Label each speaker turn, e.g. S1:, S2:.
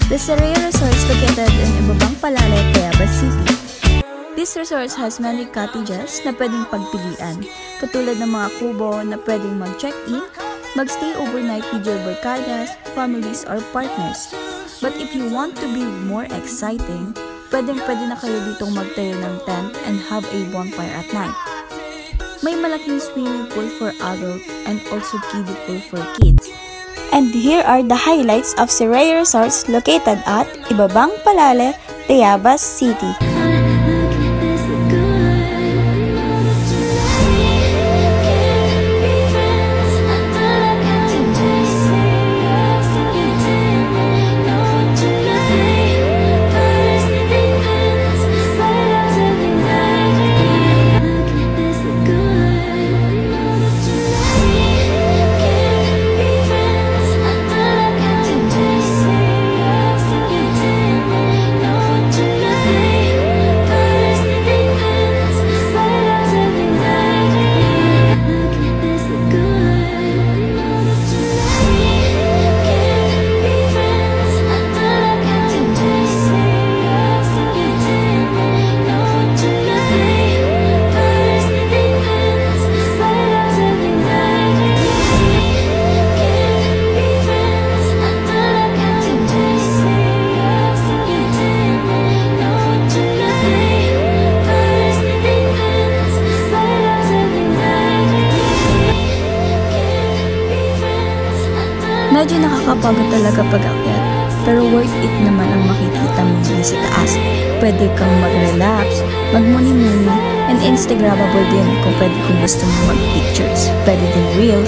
S1: The Serea Resort is located in Ibabang Palale, Tayabas City. This resort has many cottages na pwedeng pagpilian, katulad ng mga kubo na pwedeng mag-check-in, mag-stay overnight with your barkadas, families, or partners. But if you want to be more exciting, pwede na kayo ditong magtayo ng tent and have a bonfire at night. May malaking swimming pool for adults and also kiddie pool for kids. And here are the highlights of Serea Resorts located at Ibabang Palale, Tayabas City. Medyo nakakapagod talaga pag-akyat, pero worth it naman ang makikita mo sa taas. Pwede kang mag-relax, mag-muni-muni, and Instagrammable din kung gusto mo mag-pictures. Pwede din reels,